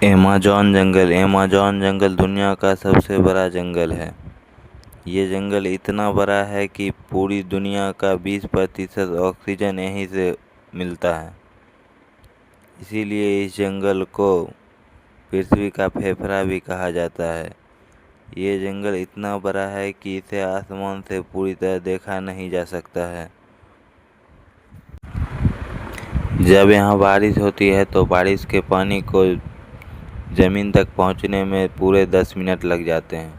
Amazon जंगल दुनिया का सबसे बड़ा जंगल है। ये जंगल इतना बड़ा है कि पूरी दुनिया का 20% ऑक्सीजन यहीं से मिलता है। इसीलिए इस जंगल को पृथ्वी का फेफड़ा भी कहा जाता है। ये जंगल इतना बड़ा है कि इसे आसमान से पूरी तरह देखा नहीं जा सकता है। जब यहाँ बारिश होती है तो बारिश के पानी को ज़मीन तक पहुँचने में पूरे 10 मिनट लग जाते हैं।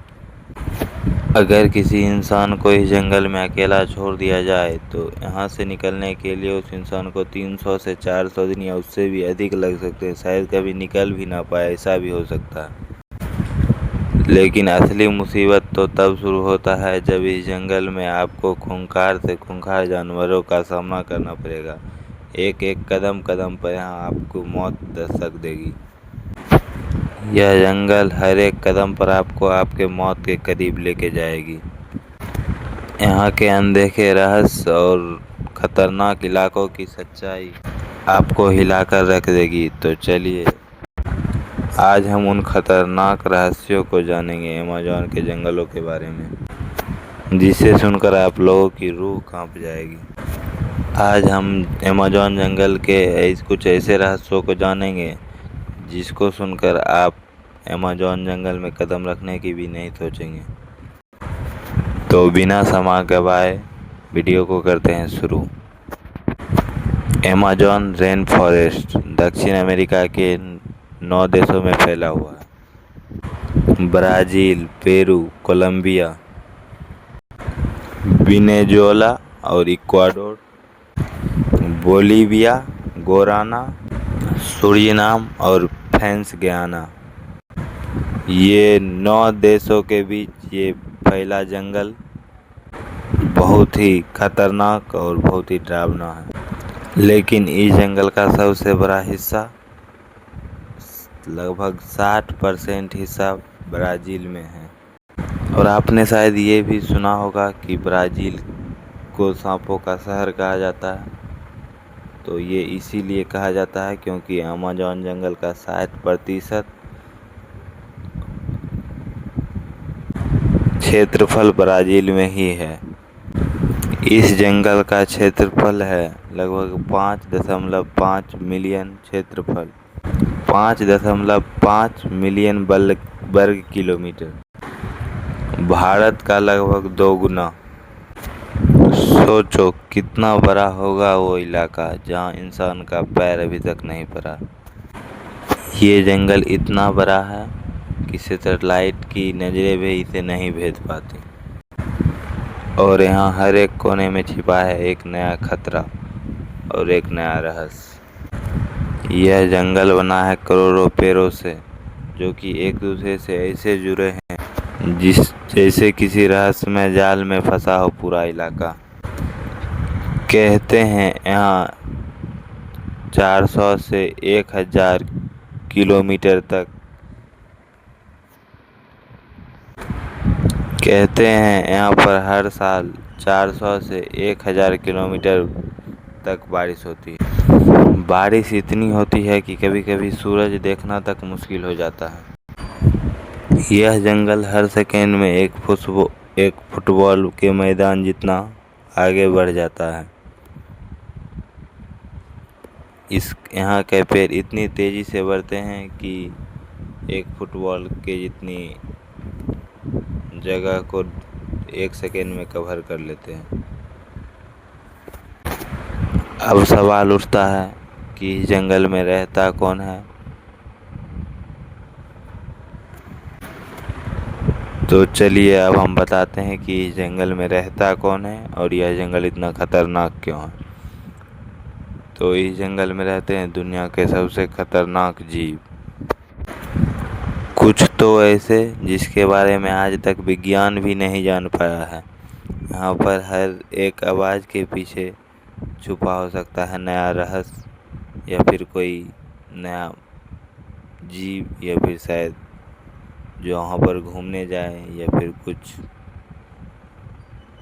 अगर किसी इंसान को इस जंगल में अकेला छोड़ दिया जाए तो यहाँ से निकलने के लिए उस इंसान को 300 से 400 दिन या उससे भी अधिक लग सकते हैं। शायद कभी निकल भी ना पाए, ऐसा भी हो सकता है। लेकिन असली मुसीबत तो तब शुरू होता है जब इस जंगल में आपको खूंखार से खूंखार जानवरों का सामना करना पड़ेगा। एक एक कदम कदम पर यहाँ आपको मौत दस्तक देगी। यह जंगल हर एक कदम पर आपको आपके मौत के करीब लेके जाएगी। यहाँ के अनदेखे रहस्य और खतरनाक इलाकों की सच्चाई आपको हिलाकर रख देगी। तो चलिए, आज हम उन खतरनाक रहस्यों को जानेंगे, अमेज़न के जंगलों के बारे में, जिसे सुनकर आप लोगों की रूह कांप जाएगी। आज हम अमेज़न जंगल के कुछ ऐसे रहस्यों को जानेंगे जिसको सुनकर आप अमेज़न जंगल में कदम रखने की भी नहीं सोचेंगे। तो बिना समय गवाए वीडियो को करते हैं शुरू। अमेज़न रेन फॉरेस्ट दक्षिण अमेरिका के 9 देशों में फैला हुआ है। ब्राज़ील, पेरू, कोलंबिया, वेनेजुएला और इक्वाडोर, बोलिविया, गुयाना, सूरीनाम और फ्रांस गयाना, ये 9 देशों के बीच ये फैला जंगल बहुत ही खतरनाक और बहुत ही डरावना है। लेकिन इस जंगल का सबसे बड़ा हिस्सा, लगभग 60% हिस्सा ब्राज़ील में है। और आपने शायद ये भी सुना होगा कि ब्राज़ील को सांपों का शहर कहा जाता है। तो ये इसीलिए कहा जाता है क्योंकि अमेज़न जंगल का 60% क्षेत्रफल ब्राज़ील में ही है। इस जंगल का क्षेत्रफल है लगभग 5.5 मिलियन 5.5 मिलियन वर्ग किलोमीटर, भारत का लगभग 2 गुना। सोचो कितना बड़ा होगा वो इलाका जहाँ इंसान का पैर अभी तक नहीं पड़ा। ये जंगल इतना बड़ा है कि सैटेलाइट की नज़रें भी इसे नहीं भेज पाती। और यहाँ हर एक कोने में छिपा है एक नया खतरा और एक नया रहस्य। यह जंगल बना है करोड़ों पेड़ों से, जो कि एक दूसरे से ऐसे जुड़े हैं जैसे किसी रहस्यमय जाल में फंसा हो पूरा इलाका। कहते हैं यहाँ 400 से 1000 किलोमीटर तक कहते हैं यहाँ पर हर साल 400 से 1000 किलोमीटर तक बारिश होती है। बारिश इतनी होती है कि कभी कभी सूरज देखना तक मुश्किल हो जाता है। यह जंगल हर सेकेंड में एक फुटबॉल के मैदान जितना आगे बढ़ जाता है। यहाँ के पेड़ इतनी तेज़ी से बढ़ते हैं कि एक फुटबॉल के जितनी जगह को 1 सेकेंड में कवर कर लेते हैं। अब सवाल उठता है कि इस जंगल में रहता कौन है। तो चलिए अब हम बताते हैं कि इस जंगल में रहता कौन है और यह जंगल इतना खतरनाक क्यों है। तो इस जंगल में रहते हैं दुनिया के सबसे खतरनाक जीव, कुछ तो ऐसे जिसके बारे में आज तक विज्ञान भी नहीं जान पाया है। यहाँ पर हर एक आवाज़ के पीछे छुपा हो सकता है नया रहस्य, या फिर कोई नया जीव, या फिर शायद जो वहाँ पर घूमने जाए, या फिर कुछ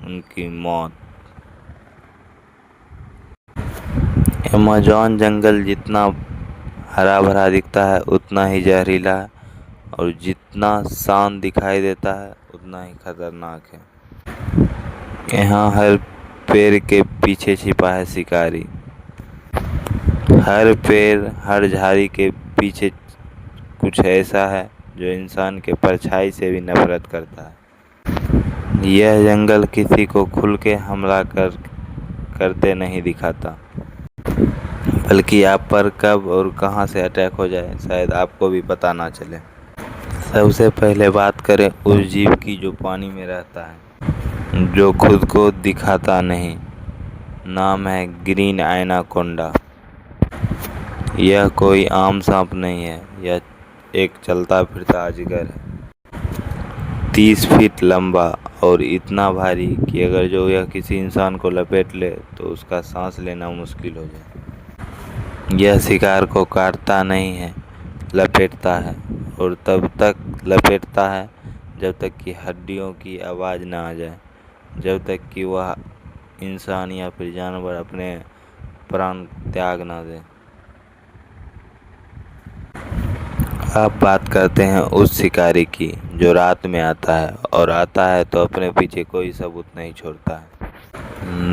उनकी मौत। अमेज़न जंगल जितना हरा भरा दिखता है उतना ही जहरीला है, और जितना शांत दिखाई देता है उतना ही खतरनाक है। यहाँ हर पेड़ के पीछे छिपा है शिकारी। हर पेड़, हर झाड़ी के पीछे कुछ ऐसा है जो इंसान के परछाई से भी नफरत करता है। यह जंगल किसी को खुल के हमला करते नहीं दिखाता, बल्कि आप पर कब और कहां से अटैक हो जाए शायद आपको भी पता ना चले। सबसे पहले बात करें उस जीव की जो पानी में रहता है, जो खुद को दिखाता नहीं। नाम है ग्रीन एनाकोंडा। यह कोई आम सांप नहीं है, यह एक चलता फिरता अजगर है। 30 फीट लंबा और इतना भारी कि अगर जो यह किसी इंसान को लपेट ले तो उसका सांस लेना मुश्किल हो जाए। यह शिकार को काटता नहीं है, लपेटता है, और तब तक लपेटता है जब तक कि हड्डियों की आवाज़ ना आ जाए, जब तक कि वह इंसान या फिर जानवर अपने प्राण त्याग ना दे। अब बात करते हैं उस शिकारी की जो रात में आता है, और आता है तो अपने पीछे कोई सबूत नहीं छोड़ता है।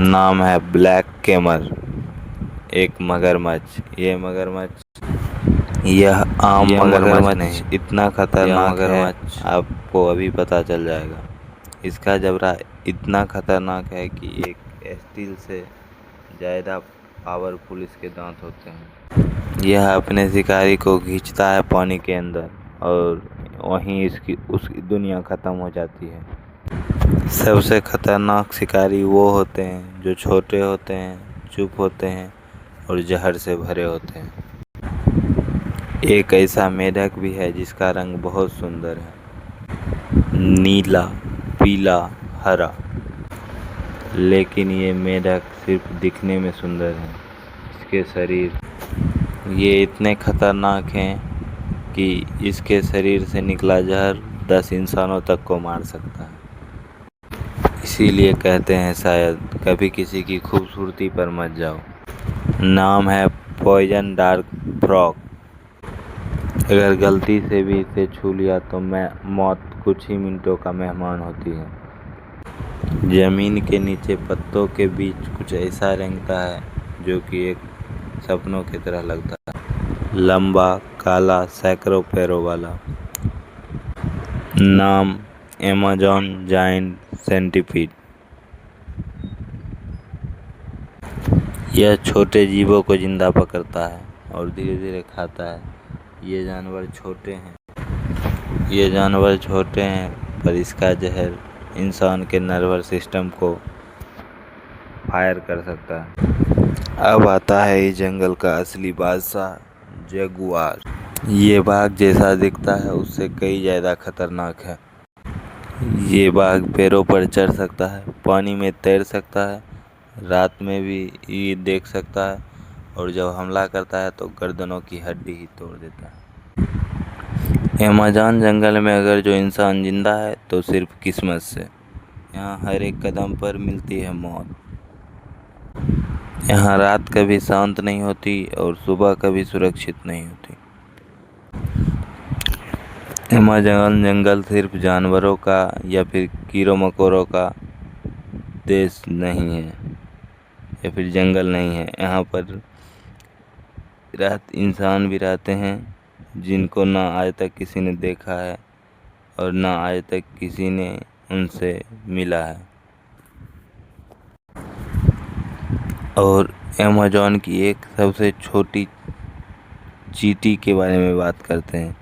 नाम है ब्लैक कैमर, एक मगरमच्छ। यह आम मगरमच्छ नहीं, इतना खतरनाक है आपको अभी पता चल जाएगा। इसका जबड़ा इतना खतरनाक है कि एक स्टील से ज़्यादा पावरफुल इसके दांत होते हैं। यह अपने शिकारी को खींचता है पानी के अंदर, और वहीं उसकी दुनिया ख़त्म हो जाती है। सबसे खतरनाक शिकारी वो होते हैं जो छोटे होते हैं, चुप होते हैं और जहर से भरे होते हैं। एक ऐसा मेढक भी है जिसका रंग बहुत सुंदर है, नीला, पीला, हरा। लेकिन ये मेढक सिर्फ दिखने में सुंदर है। इसके शरीर ये इतने खतरनाक हैं कि इसके शरीर से निकला जहर 10 इंसानों तक को मार सकता है। इसीलिए कहते हैं शायद कभी किसी की खूबसूरती पर मत जाओ। नाम है पॉइजन डार्क फ्रॉग। अगर गलती से भी इसे छू लिया तो मौत कुछ ही मिनटों का मेहमान होती है। जमीन के नीचे पत्तों के बीच कुछ ऐसा रेंगता है जो कि एक सपनों की तरह लगता है। लंबा, काला, सैकड़ों पैरों वाला। नाम अमेज़न जायंट सेंटीपीड। यह छोटे जीवों को जिंदा पकड़ता है और धीरे धीरे खाता है। ये जानवर छोटे हैं पर इसका जहर इंसान के नर्वस सिस्टम को फायर कर सकता है। अब आता है इस जंगल का असली बादशाह, जगुआर। ये बाघ जैसा दिखता है उससे कई ज़्यादा खतरनाक है। ये बाघ पैरों पर चढ़ सकता है, पानी में तैर सकता है, रात में भी ये देख सकता है, और जब हमला करता है तो गर्दनों की हड्डी ही तोड़ देता है। अमेज़न जंगल में अगर जो इंसान जिंदा है तो सिर्फ किस्मत से। यहाँ हर एक कदम पर मिलती है मौत। यहाँ रात कभी शांत नहीं होती और सुबह कभी सुरक्षित नहीं होती। अमेज़न जंगल सिर्फ जानवरों का या फिर कीड़ों मकोड़ों का देश नहीं है या फिर जंगल नहीं है। यहाँ पर इंसान भी रहते हैं जिनको ना आज तक किसी ने देखा है और ना आज तक किसी ने उनसे मिला है। और अमेज़न की एक सबसे छोटी चींटी के बारे में बात करते हैं।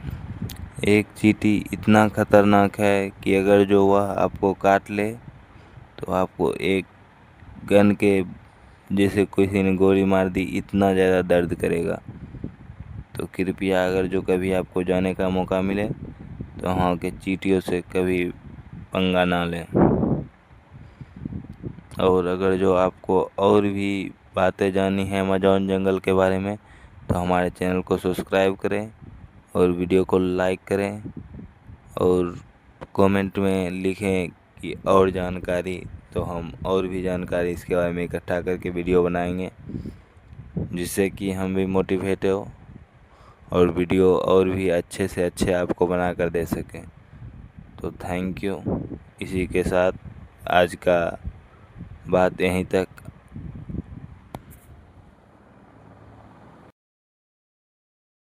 एक चींटी इतना खतरनाक है कि अगर जो वह आपको काट ले तो आपको एक गन के जैसे किसी ने गोली मार दी इतना ज़्यादा दर्द करेगा। तो कृपया अगर जो कभी आपको जाने का मौका मिले तो वहाँ के चींटियों से कभी पंगा ना लें। और अगर जो आपको और भी बातें जाननी है अमेज़न जंगल के बारे में तो हमारे चैनल को सब्सक्राइब करें और वीडियो को लाइक करें और कमेंट में लिखें कि और जानकारी, तो हम और भी जानकारी इसके बारे में इकट्ठा करके वीडियो बनाएंगे जिससे कि हम भी मोटिवेट हो और वीडियो और भी अच्छे से अच्छे आपको बना कर दे सकें। तो थैंक यू। इसी के साथ आज का बात यहीं तक।